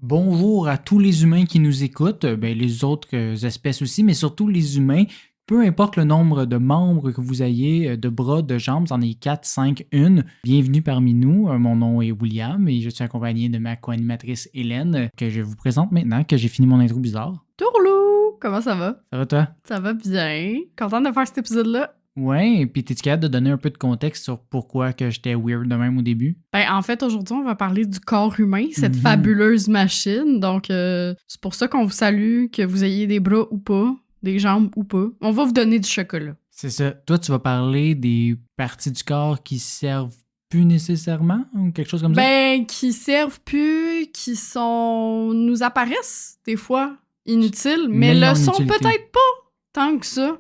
Bonjour à tous les humains qui nous écoutent, les autres espèces aussi, mais surtout les humains. Peu importe le nombre de membres que vous ayez, de bras, de jambes, j'en ai 4, 5, 1. Bienvenue parmi nous. Mon nom est William et je suis accompagné de ma co-animatrice Hélène, que je vous présente maintenant que j'ai fini mon intro bizarre. Tourlou! Comment ça va? Ça va toi? Ça va bien. Contente de faire cet épisode-là. Ouais, puis t'es-tu capable de donner un peu de contexte sur pourquoi que j'étais weird de même au début? En fait, aujourd'hui, on va parler du corps humain, cette fabuleuse machine. Donc, c'est pour ça qu'on vous salue, que vous ayez des bras ou pas, des jambes ou pas. On va vous donner du chocolat. C'est ça. Toi, tu vas parler des parties du corps qui servent plus nécessairement ou quelque chose comme ça? Qui servent plus, qui nous apparaissent des fois inutiles, mais le sont peut-être pas tant que ça.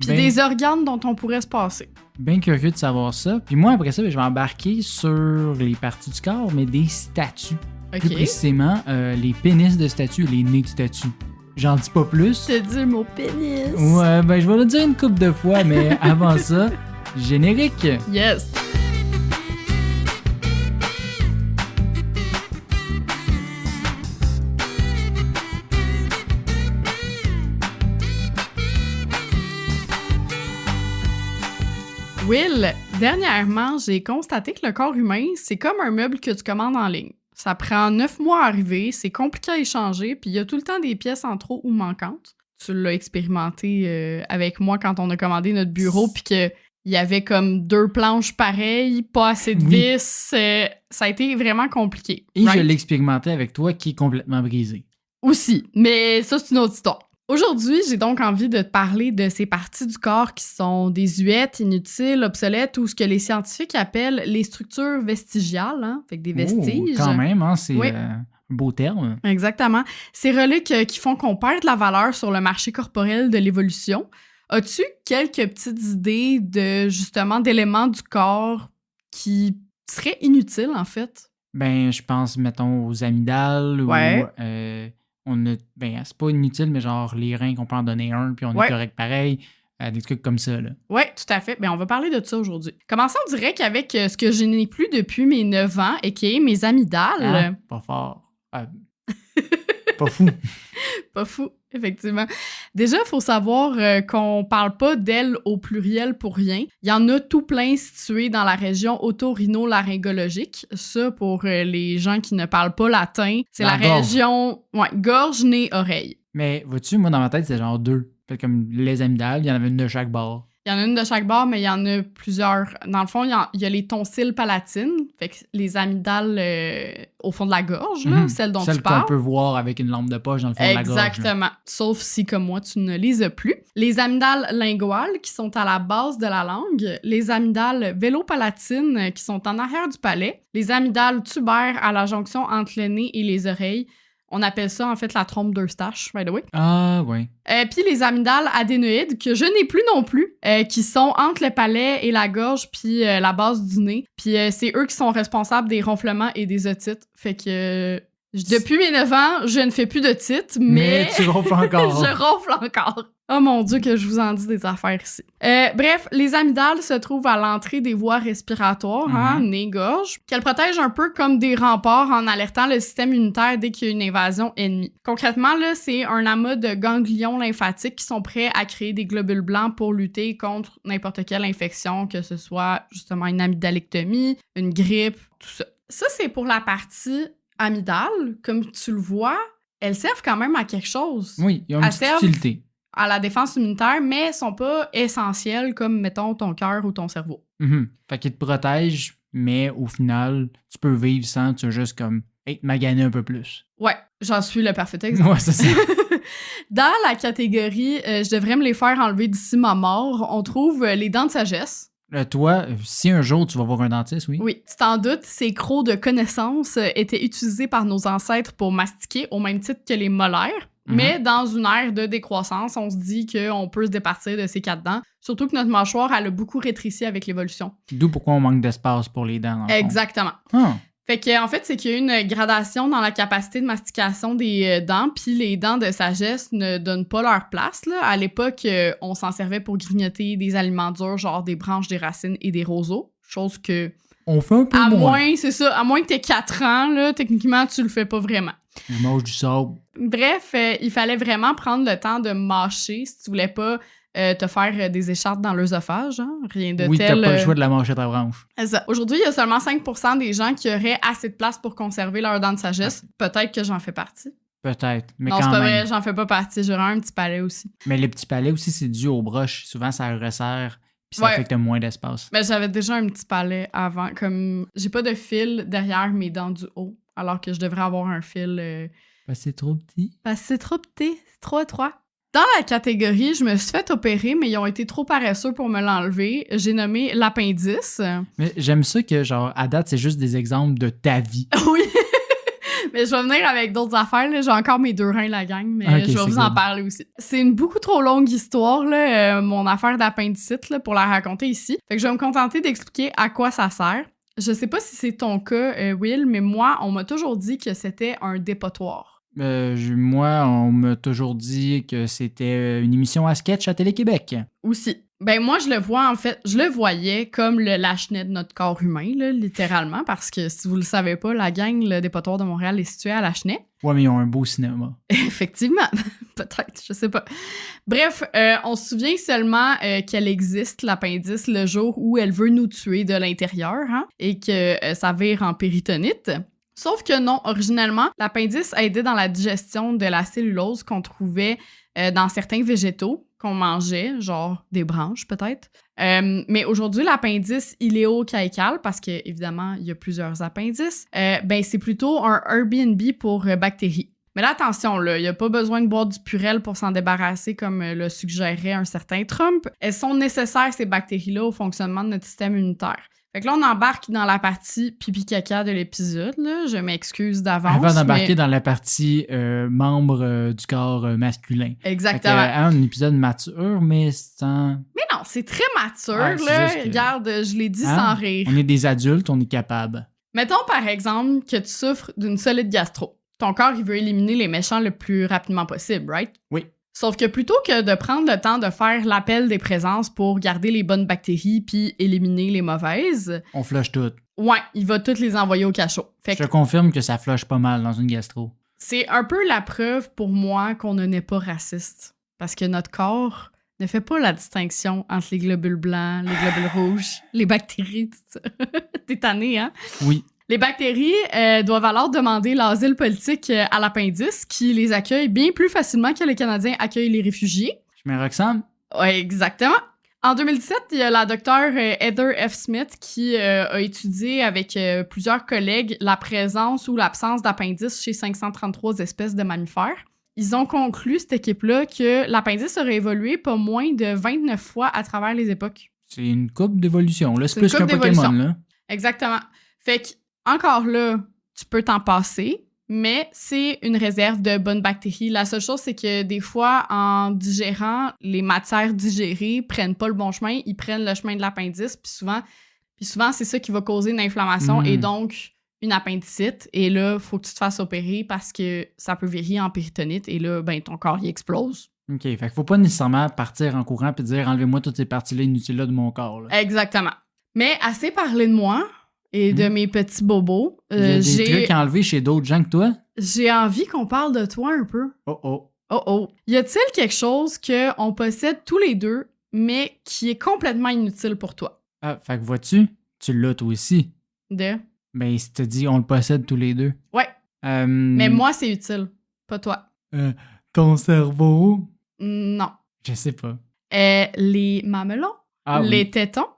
Puis des organes dont on pourrait se passer. Bien curieux de savoir ça. Puis moi, après ça, je vais embarquer sur les parties du corps, mais des statues. Okay. Plus précisément, les pénis de statues et les nez de statues. J'en dis pas plus. Je te dis le mot pénis. Ouais, je vais le dire une couple de fois, mais avant ça, générique. Yes. Will, dernièrement, j'ai constaté que le corps humain, c'est comme un meuble que tu commandes en ligne. Ça prend 9 mois à arriver, c'est compliqué à échanger, puis il y a tout le temps des pièces en trop ou manquantes. Tu l'as expérimenté avec moi quand on a commandé notre bureau, puis qu'il y avait comme 2 planches pareilles, pas assez de vis. Ça a été vraiment compliqué. Et je l'ai expérimenté avec toi qui est complètement brisé. Aussi, mais ça, c'est une autre histoire. Aujourd'hui, j'ai donc envie de te parler de ces parties du corps qui sont désuètes, inutiles, obsolètes ou ce que les scientifiques appellent les structures vestigiales, hein? Fait que des vestiges. Quand même, hein? C'est un beau terme. Exactement. Ces reliques qui font qu'on perd de la valeur sur le marché corporel de l'évolution. As-tu quelques petites idées de, justement, d'éléments du corps qui seraient inutiles, en fait? Je pense, mettons, aux amygdales ou... c'est pas inutile, mais genre les reins qu'on peut en donner un, puis on est correct pareil. Des trucs comme ça, là. Oui, tout à fait. On va parler de ça aujourd'hui. Commençons direct avec ce que je n'ai plus depuis mes 9 ans, et mes amygdales. Pas fort. Pas fou. Pas fou, effectivement. Déjà, il faut savoir qu'on parle pas d'ailes au pluriel pour rien. Il y en a tout plein situés dans la région otorhinolaryngologique. Ça, pour les gens qui ne parlent pas latin, c'est la région gorge, nez, oreille. Mais vois-tu, moi, dans ma tête, c'est genre 2. Fait comme les amygdales, il y en avait une de chaque bord. Il y en a une de chaque bord, mais il y en a plusieurs. Dans le fond, il y a les tonsilles palatines, fait que les amygdales au fond de la gorge, là, celles dont tu parles. Celles qu'on peut voir avec une lampe de poche dans le fond de la gorge. Exactement. Sauf si, comme moi, tu ne les as plus. Les amygdales linguales, qui sont à la base de la langue. Les amygdales vélopalatines, qui sont en arrière du palais. Les amygdales tubaires à la jonction entre le nez et les oreilles. On appelle ça, en fait, la trompe d'Eustache, by the way. Ah, oui. Puis les amygdales adénoïdes, que je n'ai plus non plus, qui sont entre le palais et la gorge, puis la base du nez. Puis c'est eux qui sont responsables des ronflements et des otites. Fait que depuis mes 9 ans, je ne fais plus d'otites, mais tu ronfles encore. Je ronfle encore. Oh mon Dieu, que je vous en dis des affaires ici. Bref, les amygdales se trouvent à l'entrée des voies respiratoires, nez-gorge, qu'elles protègent un peu comme des remparts en alertant le système immunitaire dès qu'il y a une invasion ennemie. Concrètement, là, c'est un amas de ganglions lymphatiques qui sont prêts à créer des globules blancs pour lutter contre n'importe quelle infection, que ce soit justement une amygdalectomie, une grippe, tout ça. Ça, c'est pour la partie amygdale. Comme tu le vois, elles servent quand même à quelque chose. Oui, il y a une petite utilité. À la défense immunitaire, mais elles sont pas essentielles comme, mettons, ton cœur ou ton cerveau. Fait qu'ils te protègent, mais au final, tu peux vivre sans, tu veux juste comme être magané un peu plus. Ouais, j'en suis le parfait exemple. Ouais, c'est ça. Dans la catégorie « je devrais me les faire enlever d'ici ma mort », on trouve les dents de sagesse. Toi, si un jour tu vas voir un dentiste, oui. Oui, tu t'en doutes, ces crocs de connaissances étaient utilisés par nos ancêtres pour mastiquer au même titre que les molaires. Mais dans une ère de décroissance, on se dit qu'on peut se départir de ces 4 dents. Surtout que notre mâchoire, elle a beaucoup rétréci avec l'évolution. D'où pourquoi on manque d'espace pour les dents. Exactement. Fait que, en fait, c'est qu'il y a une gradation dans la capacité de mastication des dents, puis les dents de sagesse ne donnent pas leur place. Là. À l'époque, on s'en servait pour grignoter des aliments durs, genre des branches, des racines et des roseaux. Chose que On fait un peu À moins. moins, c'est ça, à moins que t'aies 4 ans, là, techniquement, tu le fais pas vraiment. On mange du sable. Bref, il fallait vraiment prendre le temps de mâcher si tu voulais pas te faire des écharpes dans l'œsophage. Hein? Rien de Oui, tel. t'as pas le choix de la mâcher ta branche. Ça. Aujourd'hui, il y a seulement 5% des gens qui auraient assez de place pour conserver leurs dents de sagesse. Peut-être que j'en fais partie. Peut-être, mais non, quand c'est pas même. vrai, j'en fais pas partie. J'aurais un petit palais aussi. Mais les petits palais aussi, c'est dû aux broches. Souvent, ça resserre, puis ça fait que t'as moins d'espace. Mais j'avais déjà un petit palais avant. Comme j'ai pas de fil derrière mes dents du haut, alors que je devrais avoir un fil... Parce que c'est trop petit. Parce que c'est trop petit, c'est trop étroit. Dans la catégorie, je me suis fait opérer, mais ils ont été trop paresseux pour me l'enlever. J'ai nommé l'appendice. Mais j'aime ça que, genre, à date, c'est juste des exemples de ta vie. Oui! Mais je vais venir avec d'autres affaires. Là. J'ai encore mes 2 reins, la gang, mais Okay, je vais vous en parler aussi. C'est une beaucoup trop longue histoire, là, mon affaire d'appendicite, là, pour la raconter ici. Fait que je vais me contenter d'expliquer à quoi ça sert. Je sais pas si c'est ton cas, Will, mais moi, on m'a toujours dit que c'était un dépotoir. Moi, on m'a toujours dit que c'était une émission à sketch à Télé-Québec. Aussi. Ben moi, je le vois, en fait, je le voyais comme le Lachenay de notre corps humain, là, littéralement, parce que si vous le savez pas, la gang, le dépotoir de Montréal est situé à Lachenay. Ouais, mais ils ont un beau cinéma. Effectivement. Peut-être, je sais pas. Bref, on se souvient seulement qu'elle existe, l'appendice, le jour où elle veut nous tuer de l'intérieur, hein, et que ça vire en péritonite. Sauf que non, originellement, l'appendice aidait dans la digestion de la cellulose qu'on trouvait dans certains végétaux qu'on mangeait, genre des branches peut-être. Mais aujourd'hui, l'appendice iléocaïcal, parce que évidemment, il y a plusieurs appendices, ben c'est plutôt un Airbnb pour bactéries. Mais là, attention, il n'y a pas besoin de boire du Purell pour s'en débarrasser comme le suggérait un certain Trump. Elles sont nécessaires, ces bactéries-là, au fonctionnement de notre système immunitaire. Fait que là, on embarque dans la partie pipi-caca de l'épisode, là. Je m'excuse d'avance. Avant d'embarquer dans la partie membre du corps masculin. Exactement. Fait que, un épisode mature, mais sans... Mais non, c'est très mature, Ouais, là. que... Regarde, je l'ai dit sans rire. On est des adultes, on est capable. Mettons, par exemple, que tu souffres d'une solide gastro. Ton corps, il veut éliminer les méchants le plus rapidement possible, right? Oui. Sauf que plutôt que de prendre le temps de faire l'appel des présences pour garder les bonnes bactéries puis éliminer les mauvaises... On flush toutes. Ouais, il va toutes les envoyer au cachot. Fait Je te confirme que ça flush pas mal dans une gastro. C'est un peu la preuve pour moi qu'on ne naît pas raciste. Parce que notre corps ne fait pas la distinction entre les globules blancs, les globules rouges, les bactéries, tout ça. T'es tanné, hein? Oui. Les bactéries doivent alors demander l'asile politique à l'appendice, qui les accueille bien plus facilement que les Canadiens accueillent les réfugiés. Je mets Roxane? Ouais, exactement. En 2017, il y a la docteure Heather F. Smith qui a étudié avec plusieurs collègues la présence ou l'absence d'appendice chez 533 espèces de mammifères. Ils ont conclu, cette équipe-là, que l'appendice aurait évolué pas moins de 29 fois à travers les époques. C'est une coupe d'évolution, là. C'est plus qu'un Pokémon, là. Exactement. Fait que encore là, tu peux t'en passer, mais c'est une réserve de bonnes bactéries. La seule chose, c'est que des fois, en digérant, les matières digérées prennent pas le bon chemin, ils prennent le chemin de l'appendice, puis souvent, c'est ça qui va causer une inflammation et donc une appendicite. Et là, il faut que tu te fasses opérer parce que ça peut virer en péritonite et là, ben ton corps, il explose. OK, fait qu'il faut pas nécessairement partir en courant puis dire « Enlevez-moi toutes ces parties-là inutiles-là de mon corps. » Exactement. Mais assez parlé de moi et de mes petits bobos. J'ai des trucs à enlever chez d'autres gens que toi? J'ai envie qu'on parle de toi un peu. Oh. Y a-t-il quelque chose qu'on possède tous les deux, mais qui est complètement inutile pour toi? Ah, fait que vois-tu, tu l'as toi aussi. De? Ben, si tu dis on le possède tous les deux. Ouais. Mais moi, c'est utile, pas toi. Ton cerveau? Non. Je sais pas. Les mamelons? Les tétons?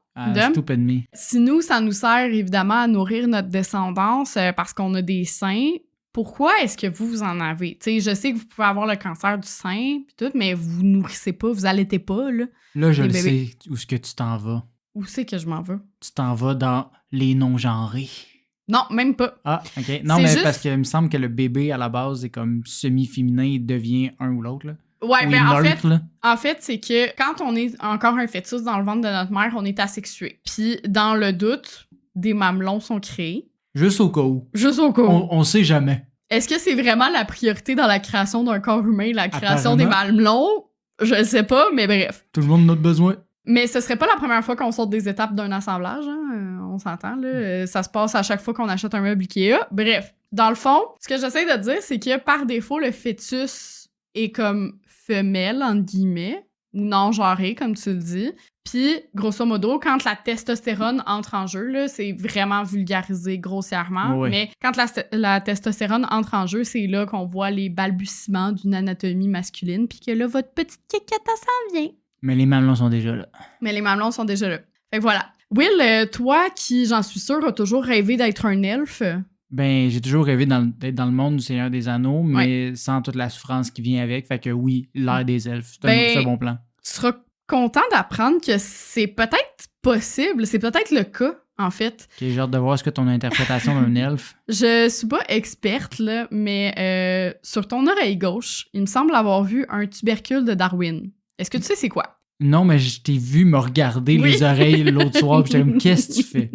Stupid me. Si nous, ça nous sert évidemment à nourrir notre descendance parce qu'on a des seins, pourquoi est-ce que vous en avez? Tu sais, je sais que vous pouvez avoir le cancer du sein pis tout, mais vous nourrissez pas, vous allaitez pas, là. Là, je le sais où est-ce que tu t'en vas. Où c'est que je m'en veux? Tu t'en vas dans les non-genrés. Non, même pas. Ah, OK. Non, mais juste... parce qu'il me semble que le bébé, à la base, est comme semi-féminin, il devient un ou l'autre, là. Ouais, mais en fait, c'est que quand on est encore un fœtus dans le ventre de notre mère, on est asexué. Puis, dans le doute, des mamelons sont créés. Juste au cas où. Juste au cas où. On sait jamais. Est-ce que c'est vraiment la priorité dans la création d'un corps humain, la création des mamelons? Je ne sais pas, mais bref. Tout le monde a notre besoin. Mais ce serait pas la première fois qu'on saute des étapes d'un assemblage, hein? On s'entend, là. Ça se passe à chaque fois qu'on achète un meuble Ikea. Bref, dans le fond, ce que j'essaie de dire, c'est que par défaut, le fœtus est comme femelle, entre guillemets, ou non-genré, comme tu le dis. Puis, grosso modo, quand la testostérone entre en jeu, là, c'est vraiment vulgarisé grossièrement, Oui. mais quand la testostérone entre en jeu, c'est là qu'on voit les balbutiements d'une anatomie masculine, puis que là, votre petite caquette, elle s'en vient. Mais les mamelons sont déjà là. Mais les mamelons sont déjà là. Fait que voilà. Will, toi qui, j'en suis sûre, a toujours rêvé d'être un elfe. Ben, j'ai toujours rêvé d'être dans le monde du Seigneur des Anneaux, mais sans toute la souffrance qui vient avec. Fait que oui, l'ère des elfes, c'est un bon plan. Tu seras content d'apprendre que c'est peut-être possible, c'est peut-être le cas, en fait. Ok, j'ai hâte de voir ce que ton interprétation d'un elfe. Je suis pas experte, là, mais sur ton oreille gauche, il me semble avoir vu un tubercule de Darwin. Est-ce que tu sais c'est quoi? Non, mais je t'ai vu me regarder les oreilles l'autre soir, puis j'étais comme, qu'est-ce que tu fais?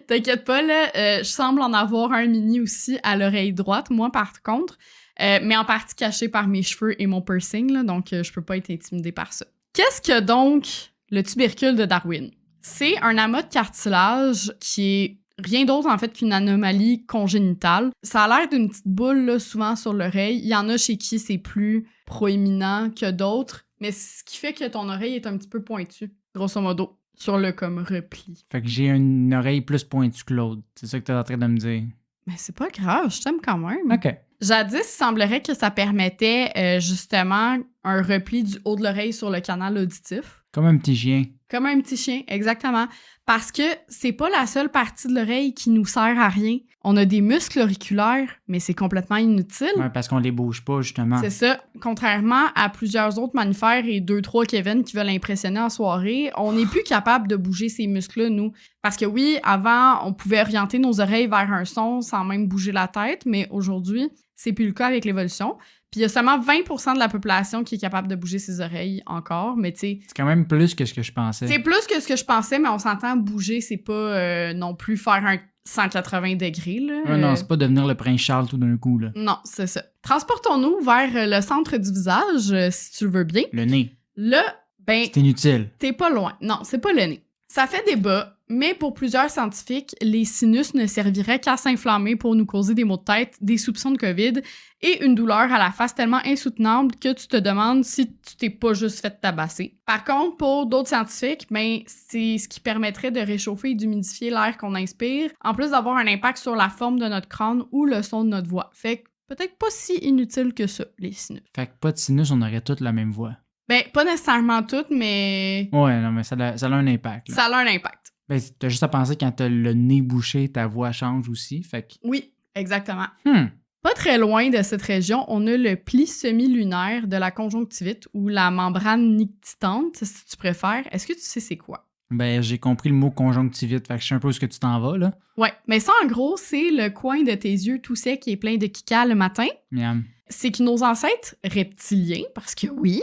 T'inquiète pas, là, je semble en avoir un mini aussi à l'oreille droite, moi, par contre, mais en partie caché par mes cheveux et mon piercing, là, donc je peux pas être intimidée par ça. Qu'est-ce que donc le tubercule de Darwin? C'est un amas de cartilage qui est rien d'autre, en fait, qu'une anomalie congénitale. Ça a l'air d'une petite boule, là, souvent sur l'oreille. Il y en a chez qui c'est plus proéminent que d'autres, mais ce qui fait que ton oreille est un petit peu pointue, grosso modo, sur le comme repli. Fait que j'ai une oreille plus pointue que l'autre. C'est ça que t'es en train de me dire. Mais c'est pas grave, je t'aime quand même. OK. Jadis, il semblerait que ça permettait justement un repli du haut de l'oreille sur le canal auditif. Comme un petit chien. Comme un petit chien, exactement. Parce que c'est pas la seule partie de l'oreille qui nous sert à rien. On a des muscles auriculaires, mais c'est complètement inutile. Ouais, parce qu'on les bouge pas, justement. C'est ça. Contrairement à plusieurs autres mammifères et 2-3 Kevin qui veulent impressionner en soirée, on n'est plus capable de bouger ces muscles-là, nous. Parce que oui, avant, on pouvait orienter nos oreilles vers un son sans même bouger la tête, mais aujourd'hui, c'est plus le cas avec l'évolution. Puis il y a seulement 20% de la population qui est capable de bouger ses oreilles encore, mais tu sais... C'est quand même plus que ce que je pensais. C'est plus que ce que je pensais, mais on s'entend, bouger, c'est pas non plus faire un 180 degrés, là. Non, c'est pas devenir le prince Charles tout d'un coup, là. Non, c'est ça. Transportons-nous vers le centre du visage, si tu le veux bien. Le nez. Là, ben... C'est inutile. T'es pas loin. Non, c'est pas le nez. Ça fait débat, mais pour plusieurs scientifiques, les sinus ne serviraient qu'à s'inflammer pour nous causer des maux de tête, des soupçons de COVID et une douleur à la face tellement insoutenable que tu te demandes si tu t'es pas juste fait tabasser. Par contre, pour d'autres scientifiques, ben, c'est ce qui permettrait de réchauffer et d'humidifier l'air qu'on inspire, en plus d'avoir un impact sur la forme de notre crâne ou le son de notre voix. Fait que peut-être pas si inutile que ça, les sinus. Fait que pas de sinus, on aurait toutes la même voix. Ben, pas nécessairement toutes, mais... Ouais, non, mais ça a un impact, là. Ça a un impact. Ben, t'as juste à penser quand t'as le nez bouché, ta voix change aussi, fait que... Oui, exactement. Hmm. Pas très loin de cette région, on a le pli semi-lunaire de la conjonctivite ou la membrane nictitante, si tu préfères. Est-ce que tu sais c'est quoi? Ben, j'ai compris le mot conjonctivite, fait que je sais un peu où est-ce que tu t'en vas, là. Ouais, mais ça, en gros, c'est le coin de tes yeux tout sec qui est plein de kika le matin. Miam. C'est que nos ancêtres reptiliens, parce que oui,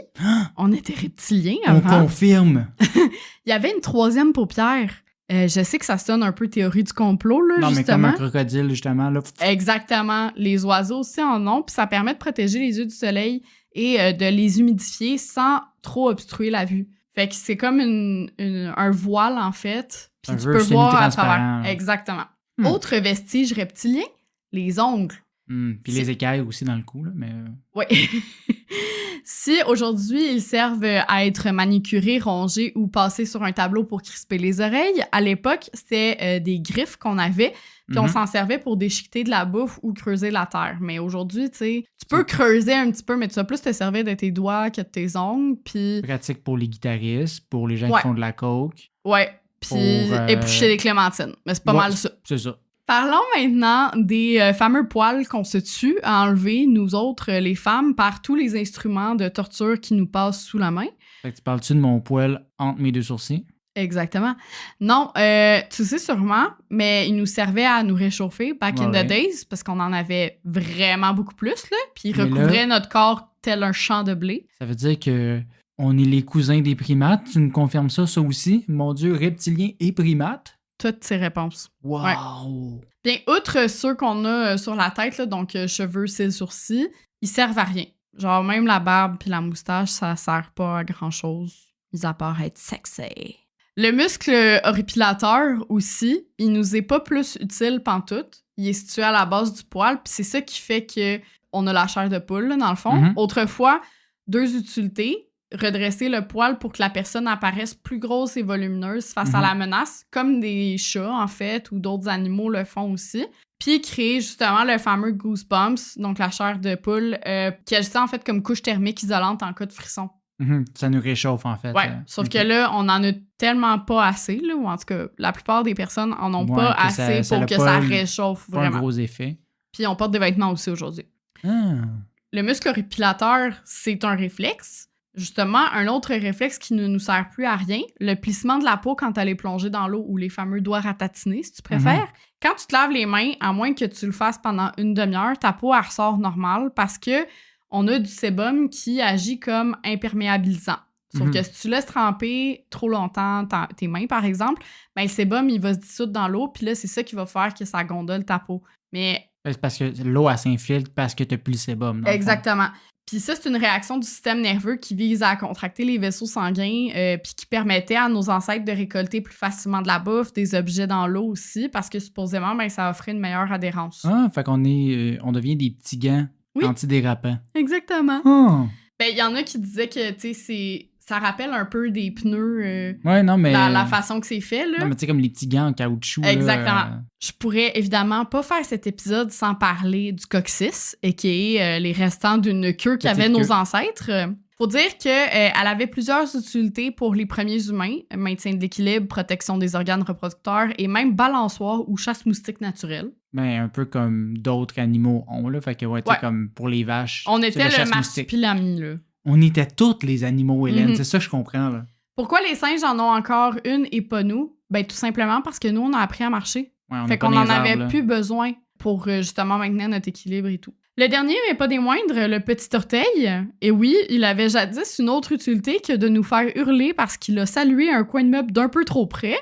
on était reptiliens On avant, confirme! il y avait une troisième paupière. Je sais que ça sonne un peu théorie du complot, là, Non, mais justement. comme un crocodile, justement, là. Exactement. Les oiseaux aussi en ont, puis ça permet de protéger les yeux du soleil et de les humidifier sans trop obstruer la vue. Fait que c'est comme un voile, en fait, puis Un tu peu peux voir à semi-transparent, travers. là. Exactement. Hmm. Autre vestige reptilien, les ongles. Puis les écailles aussi dans le cou, là, mais... Oui. Si aujourd'hui, ils servent à être manicurés, rongés ou passés sur un tableau pour crisper les oreilles, à l'époque, c'était des griffes qu'on avait, puis on s'en servait pour déchiqueter de la bouffe ou creuser la terre. Mais aujourd'hui, tu sais, tu peux creuser un petit peu, mais tu vas plus te servir de tes doigts que de tes ongles, puis... Pratique pour les guitaristes, pour les gens Ouais. qui font de la coke. Ouais, puis Pour, éplucher des clémentines. Mais c'est pas Ouais, mal ça. C'est ça. Parlons maintenant des fameux poils qu'on se tue à enlever, nous autres, les femmes, par tous les instruments de torture qui nous passent sous la main. Fait que tu parles-tu de mon poil entre mes deux sourcils? Exactement. Non, tu sais sûrement, mais il nous servait à nous réchauffer back in the days, parce qu'on en avait vraiment beaucoup plus, là, puis il Mais recouvrait notre corps tel un champ de blé. Ça veut dire que on est les cousins des primates. Tu nous confirmes ça aussi? Mon Dieu, reptilien et primates? Toutes ces réponses. Wow! Ouais. Bien, outre ceux qu'on a sur la tête, là, donc cheveux, cils, sourcils, ils servent à rien. Genre, même la barbe puis la moustache, ça sert pas à grand-chose. mis à part être sexy. Le muscle horripilateur aussi, il nous est pas plus utile pantoute. Il est situé à la base du poil, puis c'est ça qui fait que on a la chair de poule, là, dans le fond. Mhm. Autrefois, 2 utilités. Redresser le poil pour que la personne apparaisse plus grosse et volumineuse face à la menace, comme des chats, en fait, ou d'autres animaux le font aussi. Puis créer justement le fameux goosebumps, donc la chair de poule, qui agissait en fait comme couche thermique isolante en cas de frisson. Ça nous réchauffe, en fait. Ouais, sauf que là, on en a tellement pas assez, là, ou en tout cas, la plupart des personnes en ont pas assez pour que ça réchauffe vraiment. Un gros effet. Puis on porte des vêtements aussi aujourd'hui. Ah. Le muscle horripilateur, c'est un réflexe. Justement, un autre réflexe qui ne nous sert plus à rien, le plissement de la peau quand elle est plongée dans l'eau ou les fameux doigts ratatinés, si tu préfères. Quand tu te laves les mains, à moins que tu le fasses pendant une demi-heure, ta peau, elle ressort normale parce que on a du sébum qui agit comme imperméabilisant. Sauf que si tu laisses tremper trop longtemps tes mains, par exemple, ben, le sébum, il va se dissoudre dans l'eau, puis là, c'est ça qui va faire que ça gondole ta peau. Mais... C'est parce que l'eau, elle s'infiltre parce que tu n'as plus le sébum. Exactement. Puis ça, c'est une réaction du système nerveux qui vise à contracter les vaisseaux sanguins puis qui permettait à nos ancêtres de récolter plus facilement de la bouffe, des objets dans l'eau aussi, parce que supposément, ben, ça offrait une meilleure adhérence. Ah, fait qu'on on devient des petits gants antidérapants. Exactement. Oh. Ben, il y en a qui disaient que, tu sais, ça rappelle un peu des pneus non, mais... la façon que c'est fait, là. Non, mais tu sais, comme les petits gants en caoutchouc. Exactement. Là, Je pourrais évidemment pas faire cet épisode sans parler du coccyx, et qui est les restants d'une queue qu'avaient nos ancêtres. Faut dire qu'elle avait plusieurs utilités pour les premiers humains, maintien de l'équilibre, protection des organes reproducteurs et même balançoire ou chasse moustique naturelle. Ben, un peu comme d'autres animaux ont, là. Fait que, ouais, tu sais, comme pour les vaches. On était le marsupilami, là. On était tous les animaux, Hélène. C'est ça que je comprends, là. Pourquoi les singes en ont encore une et pas nous? Ben, tout simplement parce que nous, on a appris à marcher. Ouais, fait qu'on n'en avait plus besoin pour justement maintenir notre équilibre et tout. Le dernier, mais pas des moindres, le petit orteil. Et oui, il avait jadis une autre utilité que de nous faire hurler parce qu'il a salué un coin de meuble d'un peu trop près.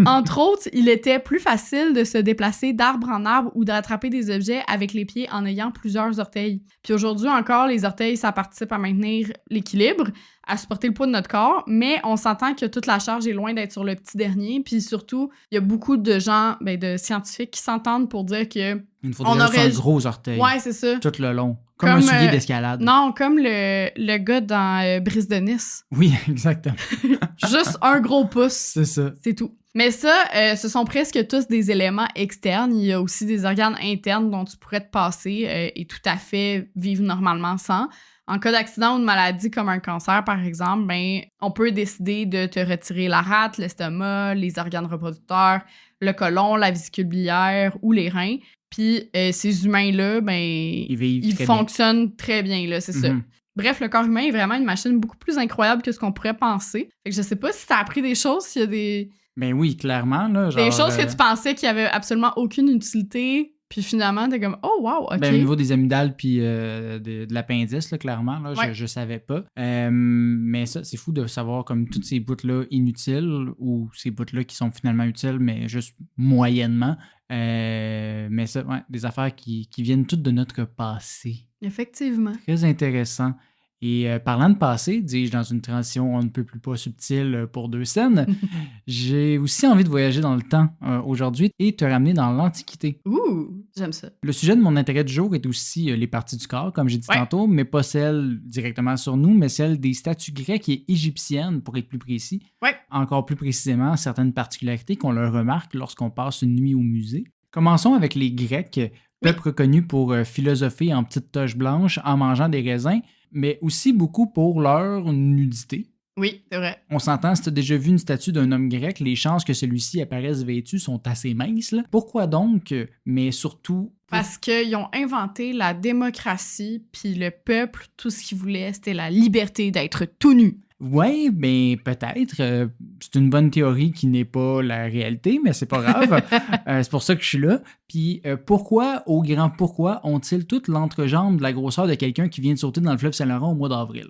Entre autres, il était plus facile de se déplacer d'arbre en arbre ou d'attraper des objets avec les pieds en ayant plusieurs orteils. Puis aujourd'hui encore, les orteils, ça participe à maintenir l'équilibre, à supporter le poids de notre corps, mais on s'entend que toute la charge est loin d'être sur le petit dernier. Puis surtout, il y a beaucoup de gens, de scientifiques qui s'entendent pour dire que il faudrait juste un gros orteil. Ouais, c'est ça. Tout le long. Comme un soulier d'escalade. Non, comme le gars dans Brise de Nice. Oui, exactement. Juste un gros pouce. C'est ça. C'est tout. Mais ça, ce sont presque tous des éléments externes. Il y a aussi des organes internes dont tu pourrais te passer et tout à fait vivre normalement sans. En cas d'accident ou de maladie comme un cancer, par exemple, ben, on peut décider de te retirer la rate, l'estomac, les organes reproducteurs, le côlon, la vésicule biliaire ou les reins. Puis ces humains-là, ben, ils fonctionnent très bien, là, c'est ça. Bref, le corps humain est vraiment une machine beaucoup plus incroyable que ce qu'on pourrait penser. Fait que je sais pas si t'as appris des choses, s'il y a des... Ben oui, clairement, là. Genre, des choses que tu pensais qu'il y avait absolument aucune utilité, puis finalement, t'es comme « Oh, wow, OK. » Ben, au niveau des amygdales puis de l'appendice, là, clairement, là, je savais pas. Mais ça, c'est fou de savoir comme toutes ces bouts-là inutiles ou ces bouts-là qui sont finalement utiles, mais juste moyennement. Mais ça, ouais, des affaires qui viennent toutes de notre passé. Effectivement. Très intéressant. Et parlant de passé, dis-je dans une transition on ne peut plus pas subtile pour 2 scènes, j'ai aussi envie de voyager dans le temps aujourd'hui et te ramener dans l'Antiquité. Ouh, j'aime ça. Le sujet de mon intérêt du jour est aussi les parties du corps, comme j'ai dit tantôt, mais pas celles directement sur nous, mais celles des statues grecques et égyptiennes, pour être plus précis. Ouais. Encore plus précisément, certaines particularités qu'on leur remarque lorsqu'on passe une nuit au musée. Commençons avec les Grecs, peuple reconnu pour philosopher en petites toches blanches en mangeant des raisins, mais aussi beaucoup pour leur nudité. Oui, c'est vrai. On s'entend, si tu as déjà vu une statue d'un homme grec, les chances que celui-ci apparaisse vêtu sont assez minces. Là. Pourquoi donc? Mais surtout... Parce qu'ils ont inventé la démocratie, puis le peuple, tout ce qu'il voulait, c'était la liberté d'être tout nu. Oui, mais peut-être. C'est une bonne théorie qui n'est pas la réalité, mais c'est pas grave. C'est pour ça que je suis là. Puis pourquoi, au grand pourquoi, ont-ils toute l'entrejambe de la grosseur de quelqu'un qui vient de sauter dans le fleuve Saint-Laurent au mois d'avril?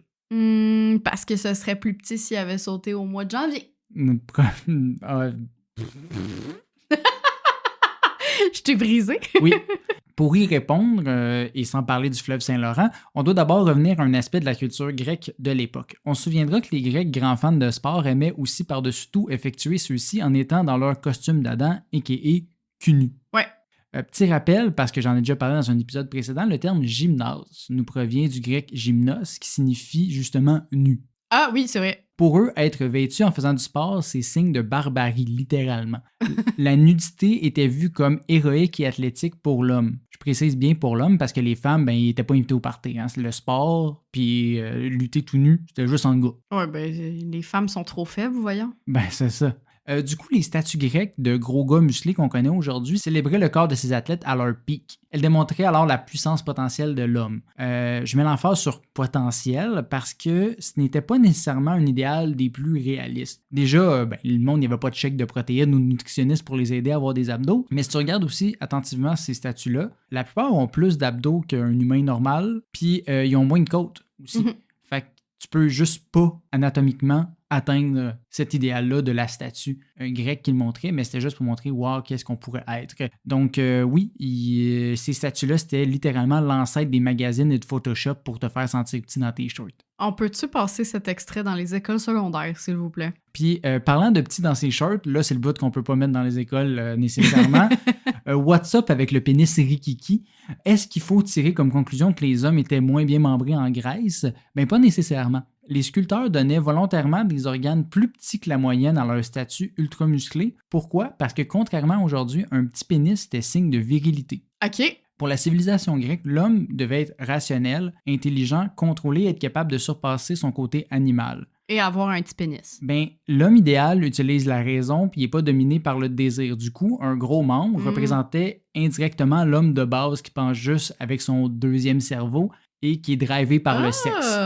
Parce que ce serait plus petit s'il avait sauté au mois de janvier. Je t'ai brisé. Oui. Pour y répondre, et sans parler du fleuve Saint-Laurent, on doit d'abord revenir à un aspect de la culture grecque de l'époque. On se souviendra que les Grecs, grands fans de sport, aimaient aussi par-dessus tout effectuer ceux-ci en étant dans leur costume d'Adam, a.k.a. cul-nu. Ouais. Petit rappel, parce que j'en ai déjà parlé dans un épisode précédent, le terme gymnase nous provient du grec gymnos, qui signifie justement nu. Ah oui, c'est vrai. Pour eux, être vêtu en faisant du sport, c'est signe de barbarie, littéralement. La nudité était vue comme héroïque et athlétique pour l'homme. Je précise bien pour l'homme parce que les femmes, ben, ils n'étaient pas invitées au party. Hein. Le sport, puis lutter tout nu, c'était juste en gars. Ouais, ben, les femmes sont trop faibles, voyons. Ben, c'est ça. Du coup, les statues grecques de gros gars musclés qu'on connaît aujourd'hui célébraient le corps de ces athlètes à leur pic. Elles démontraient alors la puissance potentielle de l'homme. Je mets l'emphase sur potentiel parce que ce n'était pas nécessairement un idéal des plus réalistes. Déjà, le monde, il n'y avait pas de chèque de protéines ou de nutritionniste pour les aider à avoir des abdos, mais si tu regardes aussi attentivement ces statues-là, la plupart ont plus d'abdos qu'un humain normal, puis ils ont moins de côtes aussi. Mm-hmm. Fait que tu peux juste pas anatomiquement atteindre cet idéal-là de la statue grecque qu'il montrait, mais c'était juste pour montrer, wow, qu'est-ce qu'on pourrait être. Donc, oui, ces statues-là, c'était littéralement l'ancêtre des magazines et de Photoshop pour te faire sentir petit dans tes shorts. On peut-tu passer cet extrait dans les écoles secondaires, s'il vous plaît? Puis, parlant de petit dans ses shorts, là, c'est le bout qu'on peut pas mettre dans les écoles nécessairement. What's up avec le pénis rikiki? Est-ce qu'il faut tirer comme conclusion que les hommes étaient moins bien membrés en Grèce? Ben, pas nécessairement. Les sculpteurs donnaient volontairement des organes plus petits que la moyenne à leur statue ultra musclée. Pourquoi? Parce que contrairement à aujourd'hui, un petit pénis était signe de virilité. OK. Pour la civilisation grecque, l'homme devait être rationnel, intelligent, contrôlé et être capable de surpasser son côté animal. Et avoir un petit pénis. Ben, l'homme idéal utilise la raison puis il n'est pas dominé par le désir. Du coup, un gros membre représentait indirectement l'homme de base qui pense juste avec son deuxième cerveau et qui est drivé par le sexe.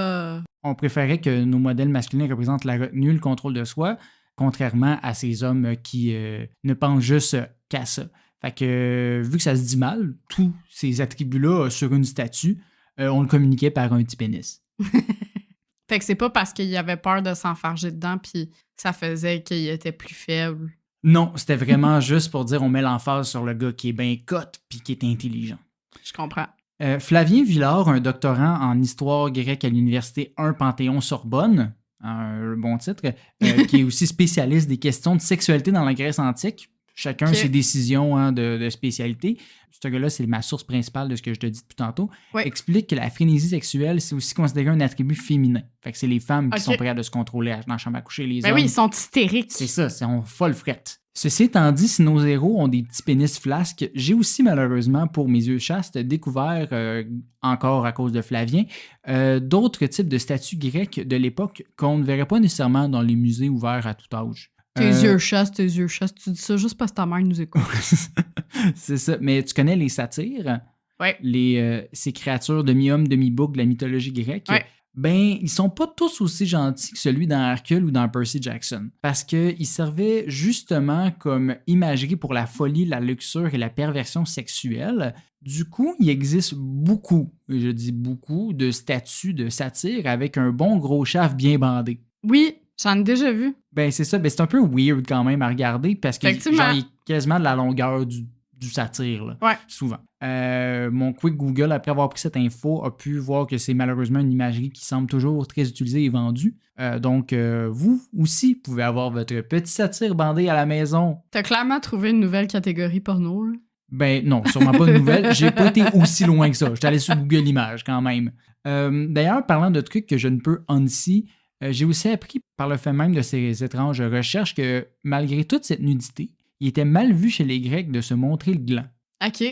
On préférait que nos modèles masculins représentent la retenue, le contrôle de soi, contrairement à ces hommes qui ne pensent juste qu'à ça. Fait que, vu que ça se dit mal, tous ces attributs-là sur une statue, on le communiquait par un petit pénis. Fait que c'est pas parce qu'il avait peur de s'enfarger dedans puis ça faisait qu'il était plus faible. Non, c'était vraiment juste pour dire on met l'emphase sur le gars qui est bien cote puis qui est intelligent. Je comprends. Flavien Villard, un doctorant en histoire grecque à l'université 1 Panthéon-Sorbonne, un bon titre, qui est aussi spécialiste des questions de sexualité dans la Grèce antique. Chacun ses décisions de spécialité. Ce gars-là, c'est ma source principale de ce que je te dis depuis tantôt. Explique que la frénésie sexuelle, c'est aussi considéré un attribut féminin. Fait que c'est les femmes qui sont prêtes de se contrôler dans la chambre à coucher. Les hommes, oui, ils sont hystériques. C'est ça, c'est folle frette. Ceci étant dit, si nos héros ont des petits pénis flasques, j'ai aussi malheureusement, pour mes yeux chastes, découvert, encore à cause de Flavien, d'autres types de statues grecques de l'époque qu'on ne verrait pas nécessairement dans les musées ouverts à tout âge. Tes yeux chastes, tu dis ça juste parce que ta mère nous écoute. C'est ça, mais tu connais les satyres? Oui. Ces créatures demi-homme, demi-bouc de la mythologie grecque? Oui. Ben, ils sont pas tous aussi gentils que celui dans Hercule ou dans Percy Jackson. Parce qu'ils servaient justement comme imagerie pour la folie, la luxure et la perversion sexuelle. Du coup, il existe beaucoup, je dis beaucoup, de statues de satyres avec un bon gros shaft bien bandé. Oui, j'en ai déjà vu. Ben, c'est ça. Ben, c'est un peu weird quand même à regarder parce que genre, il est quasiment de la longueur du satyre, là, souvent. Mon quick Google, après avoir pris cette info, a pu voir que c'est malheureusement une imagerie qui semble toujours très utilisée et vendue. Donc, vous aussi pouvez avoir votre petit satyre bandé à la maison. T'as clairement trouvé une nouvelle catégorie porno, là? Ben non, sûrement pas de nouvelle. J'ai pas été aussi loin que ça. J'étais allé sur Google Images quand même. D'ailleurs, parlant de trucs que je ne peux unsee, j'ai aussi appris par le fait même de ces étranges recherches que malgré toute cette nudité, il était mal vu chez les Grecs de se montrer le gland. OK.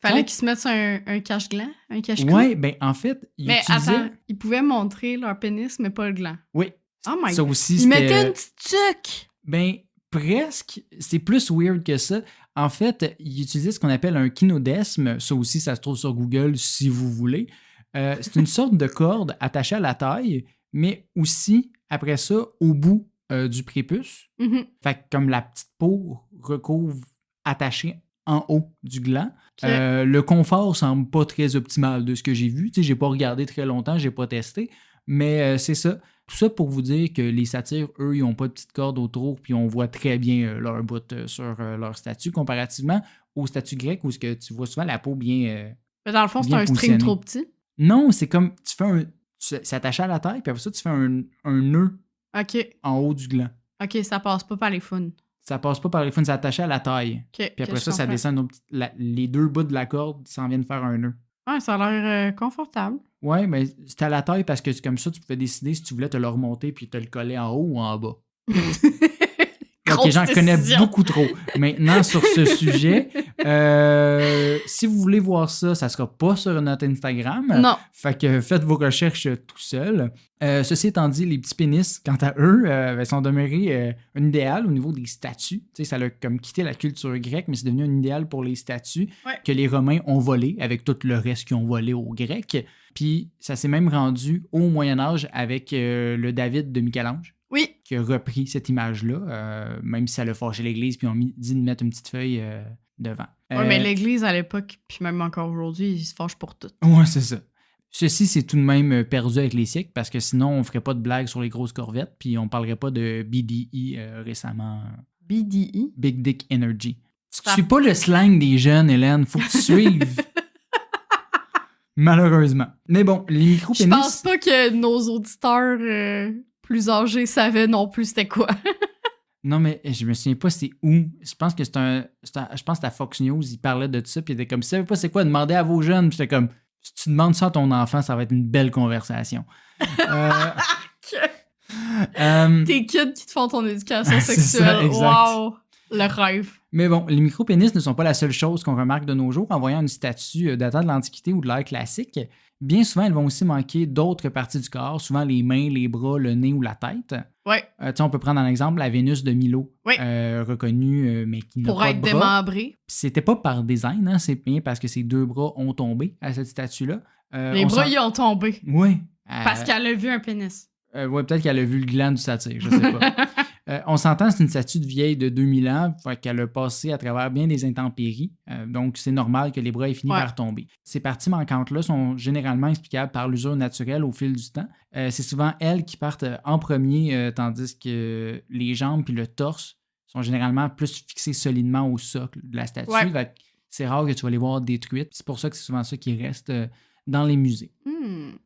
Fallait qu'ils se mettent sur un cache-gland, un cache-cou. Ouais, ben en fait, attends, ils pouvaient montrer leur pénis, mais pas le gland. Oui. Oh my ça God. aussi, ils mettaient une petite tuque. Ben, presque. C'est plus weird que ça. En fait, ils utilisaient ce qu'on appelle un kynodesme. Ça aussi, ça se trouve sur Google si vous voulez. C'est une sorte de corde attachée à la taille, mais aussi, après ça, au bout du prépuce. Mm-hmm. Fait que comme la petite peau recouvre attachée en haut du gland. Okay. Le confort semble pas très optimal de ce que j'ai vu. Tu sais, j'ai pas regardé très longtemps, j'ai pas testé, mais c'est ça. Tout ça pour vous dire que les satyres, eux, ils ont pas de petite corde autour, puis on voit très bien leur bout sur leur statue comparativement aux statues grecques où ce que tu vois souvent la peau bien... Mais dans le fond, c'est bien un string positionnée. trop petit. Non, c'est comme, tu fais c'est attaché à la taille, puis après ça, tu fais un nœud OK. en haut du gland. OK, ça passe pas par les faunes. Ça passe pas par les faunes, c'est attaché à la taille. OK. Puis après ça descend les deux bouts de la corde s'en viennent faire un nœud. Ouais, ça a l'air confortable. Ouais, mais c'était à la taille parce que c'est comme ça, tu pouvais décider si tu voulais te le remonter puis te le coller en haut ou en bas. Ok, j'en connais beaucoup trop. Maintenant, sur ce sujet, si vous voulez voir ça, ça sera pas sur notre Instagram. Non. Fait que faites vos recherches tout seul. Ceci étant dit, les petits pénis, quant à eux, sont demeurés un idéal au niveau des statues. Tu sais, ça a comme quitté la culture grecque, mais c'est devenu un idéal pour les statues que les Romains ont volé avec tout le reste qu'ils ont volé aux Grecs. Puis ça s'est même rendu au Moyen-Âge avec le David de Michel-Ange. Oui. Qui a repris cette image-là, même si ça l'a fâché l'Église, puis ils ont dit de mettre une petite feuille devant. Oui, mais l'Église, à l'époque, puis même encore aujourd'hui, ils se fâchent pour tout. Ouais, c'est ça. Ceci, c'est tout de même perdu avec les siècles, parce que sinon, on ferait pas de blagues sur les grosses corvettes, puis on parlerait pas de BDE récemment. BDE? Big Dick Energy. Tu suis pas le slang des jeunes, Hélène. Faut que tu suives. Malheureusement. Mais bon, les micro-pénis... Je pense pas que nos auditeurs... plus âgés savaient non plus c'était quoi. Non, mais je me souviens pas c'est où. Je pense que je pense que c'était à Fox News, il parlait de ça, puis il était comme, si vous savez pas c'est quoi, demandez à vos jeunes. Puis j'étais comme, si tu demandes ça à ton enfant, ça va être une belle conversation. Tes kids qui te font ton éducation sexuelle. Ça, exact. Wow! Le rêve. Mais bon, les micro-pénis ne sont pas la seule chose qu'on remarque de nos jours en voyant une statue datant de l'Antiquité ou de l'ère classique. Bien souvent, elles vont aussi manquer d'autres parties du corps, souvent les mains, les bras, le nez ou la tête. Ouais. On peut prendre un exemple la Vénus de Milo, reconnue, mais qui n'a pour pas être de bras. démembrée. C'était pas par design, hein, c'est bien parce que ses deux bras ont tombé à cette statue-là. Les bras, ils ont tombé. Oui. Parce qu'elle a vu un pénis. Oui, peut-être qu'elle a vu le gland du satyre, je sais pas. On s'entend, c'est une statue de vieille de 2000 ans, fait qu'elle a passé à travers bien des intempéries, donc c'est normal que les bras aient fini par tomber. Ces parties manquantes-là sont généralement explicables par l'usure naturelle au fil du temps. C'est souvent elles qui partent en premier, tandis que les jambes puis le torse sont généralement plus fixés solidement au socle de la statue. Fait que c'est rare que tu vas les voir détruites. C'est pour ça que c'est souvent ça qui reste dans les musées.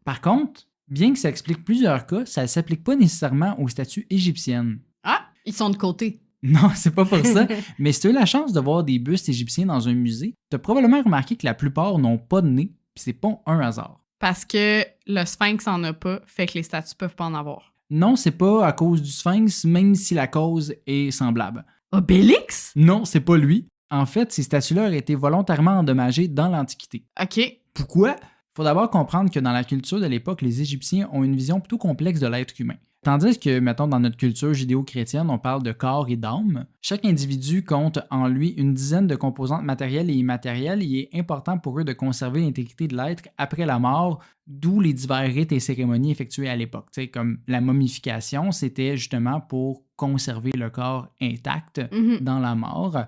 Par contre, bien que ça explique plusieurs cas, ça ne s'applique pas nécessairement aux statues égyptiennes. Ah, ils sont de côté. Non, c'est pas pour ça. Mais si tu as eu la chance de voir des bustes égyptiens dans un musée, tu as probablement remarqué que la plupart n'ont pas de nez, puis c'est pas un hasard. Parce que le sphinx en a pas, fait que les statues peuvent pas en avoir. Non, c'est pas à cause du sphinx, même si la cause est semblable. Obélix? Non, c'est pas lui. En fait, ces statues-là auraient été volontairement endommagées dans l'Antiquité. OK. Pourquoi? Il faut d'abord comprendre que dans la culture de l'époque, les Égyptiens ont une vision plutôt complexe de l'être humain. Tandis que, mettons, dans notre culture judéo-chrétienne, on parle de corps et d'âme, chaque individu compte en lui une dizaine de composantes matérielles et immatérielles et il est important pour eux de conserver l'intégrité de l'être après la mort, d'où les divers rites et cérémonies effectués à l'époque. Tu sais, comme la momification, c'était justement pour conserver le corps intact dans la mort.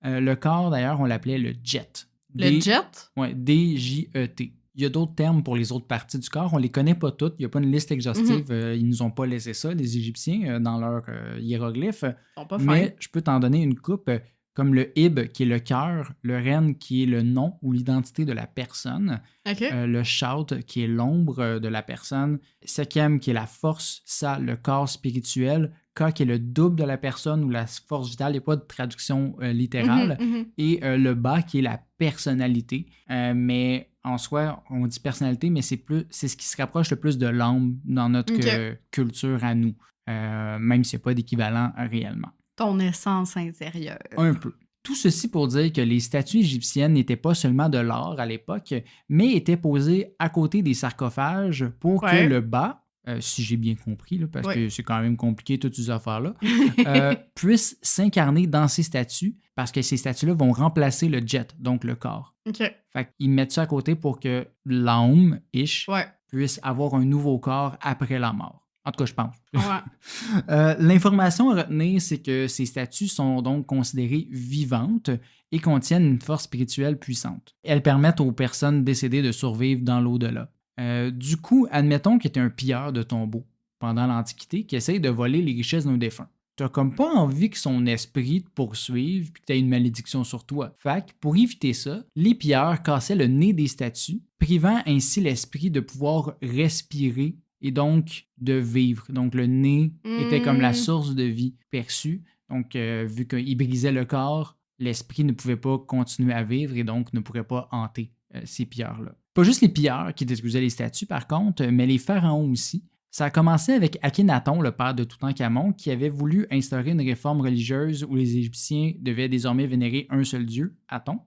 Le corps, d'ailleurs, on l'appelait le jet. Jet? Oui, D-J-E-T. Il y a d'autres termes pour les autres parties du corps. On ne les connaît pas toutes. Il n'y a pas une liste exhaustive. Ils ne nous ont pas laissé ça, les Égyptiens, dans leurs hiéroglyphes. Ils sont pas Mais je peux t'en donner une coupe, comme le Hib, qui est le cœur, le Ren, qui est le nom ou l'identité de la personne, le Shout, qui est l'ombre de la personne, Sekem, qui est la force, Sa, le corps spirituel, Ka, qui est le double de la personne ou la force vitale. Il n'y a pas de traduction littérale. Et le Ba, qui est la personnalité. Mais en soi, on dit personnalité, mais c'est ce qui se rapproche le plus de l'âme dans notre culture à nous, même s'il n'y a pas d'équivalent réellement. Ton essence intérieure. Un peu. Tout ceci pour dire que les statues égyptiennes n'étaient pas seulement de l'art à l'époque, mais étaient posées à côté des sarcophages pour que le bas, si j'ai bien compris, là, parce que c'est quand même compliqué toutes ces affaires-là, puisse s'incarner dans ces statues, parce que ces statues-là vont remplacer le jet, donc le corps. Fait qu'ils mettent ça à côté pour que l'âme, puisse avoir un nouveau corps après la mort. En tout cas, je pense. L'information à retenir, c'est que ces statues sont donc considérées vivantes et contiennent une force spirituelle puissante. Elles permettent aux personnes décédées de survivre dans l'au-delà. Du coup, admettons qu'il y ait un pilleur de tombeaux pendant l'Antiquité qui essaye de voler les richesses de nos défunts. t'as comme pas envie que son esprit te poursuive puis que t'aies une malédiction sur toi. Fait que pour éviter ça, les pilleurs cassaient le nez des statues, privant ainsi l'esprit de pouvoir respirer et donc de vivre. Donc le nez était comme la source de vie perçue. Donc vu qu'il brisait le corps, l'esprit ne pouvait pas continuer à vivre et donc ne pourrait pas hanter ces pilleurs-là. Pas juste les pilleurs qui détruisaient les statues par contre, mais les pharaons aussi. Ça a commencé avec Akhenaton, le père de Toutankhamon, qui avait voulu instaurer une réforme religieuse où les Égyptiens devaient désormais vénérer un seul dieu, Aton.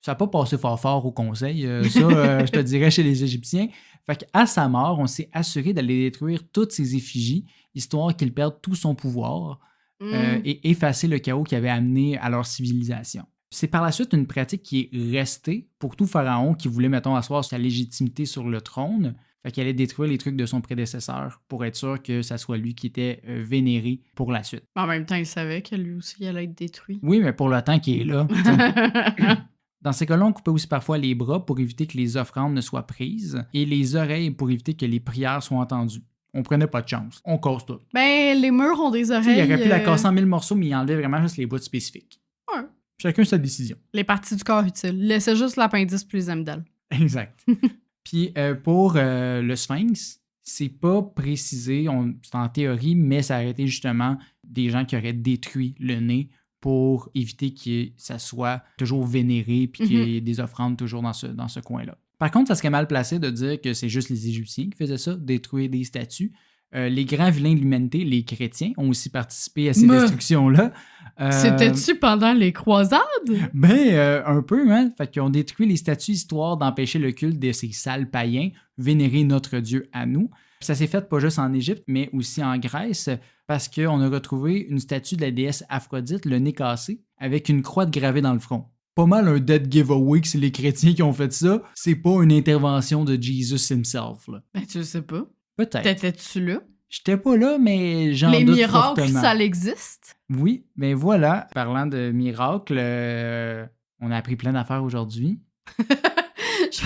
Ça n'a pas passé fort au conseil, je te dirais, chez les Égyptiens. Fait qu'à sa mort, on s'est assuré d'aller détruire toutes ses effigies, histoire qu'il perde tout son pouvoir et effacer le chaos qui avait amené à leur civilisation. C'est par la suite une pratique qui est restée pour tout pharaon qui voulait, mettons, asseoir sa légitimité sur le trône. Fait qu'il allait détruire les trucs de son prédécesseur pour être sûr que ça soit lui qui était vénéré pour la suite. En même temps, il savait que lui aussi il allait être détruit. Oui, mais pour le temps qu'il est là. Dans ces cas-là, on coupait aussi parfois les bras pour éviter que les offrandes ne soient prises et les oreilles pour éviter que les prières soient entendues. On prenait pas de chance. On casse tout. Ben, les murs ont des oreilles. Il aurait pu la casser en 1000 morceaux, mais il enlevait vraiment juste les bouts spécifiques. Ouais. Chacun sa décision. Les parties du corps utiles. Laissez juste l'appendice plus les amygdales. Exact. Puis pour le sphinx, c'est pas précisé, c'est en théorie, mais ça aurait été justement des gens qui auraient détruit le nez pour éviter que ça soit toujours vénéré puis qu'il y ait des offrandes toujours dans ce coin-là. Par contre, ça serait mal placé de dire que c'est juste les Égyptiens qui faisaient ça, détruire des statues. Les grands vilains de l'humanité, les chrétiens, ont aussi participé à ces destructions-là. C'était-tu pendant les croisades? Un peu, hein. Fait qu'ils ont détruit les statues histoire d'empêcher le culte de ces sales païens, vénérer notre Dieu à nous. Ça s'est fait pas juste en Égypte, mais aussi en Grèce, parce qu'on a retrouvé une statue de la déesse Aphrodite, le nez cassé, avec une croix gravée dans le front. Pas mal un dead giveaway que c'est les chrétiens qui ont fait ça. C'est pas une intervention de Jesus himself, là. Ben, tu sais pas. Peut-être. T'étais-tu là? J'étais pas là, mais j'en doute Les miracles, fortement. ça existe? Oui, mais voilà. Parlant de miracles, on a appris plein d'affaires aujourd'hui. Tu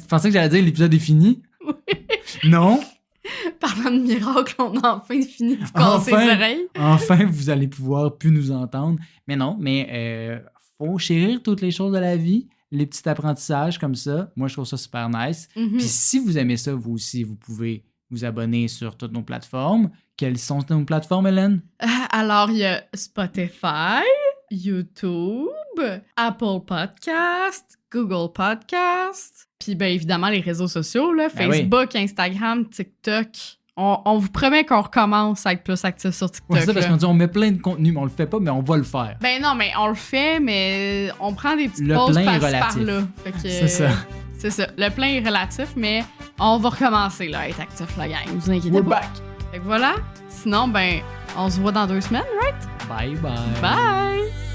pensais que j'allais dire l'épisode est fini? Oui. Non? Parlant de miracles, on a enfin fini de casser les oreilles. Enfin, vous allez pouvoir plus nous entendre. Mais non, faut chérir toutes les choses de la vie. Les petits apprentissages comme ça, moi, je trouve ça super nice. Puis si vous aimez ça, vous aussi, vous pouvez vous abonner sur toutes nos plateformes. Quelles sont nos plateformes, Hélène? Alors, il y a Spotify, YouTube, Apple Podcast, Google Podcast, puis bien évidemment les réseaux sociaux, là, Facebook, Instagram, TikTok. On vous promet qu'on recommence à être plus actifs sur TikTok. Ouais, c'est ça, parce qu'on dit on met plein de contenu, mais on le fait pas, mais on va le faire. Ben non, mais on le fait, mais on prend des petites pauses par-là. C'est ça. C'est ça. Le plein est relatif, mais on va recommencer là, à être actifs, la gang. Vous inquiétez We're pas. back! Fait que voilà. Sinon, ben, on se voit dans 2 semaines, right? Bye bye! Bye!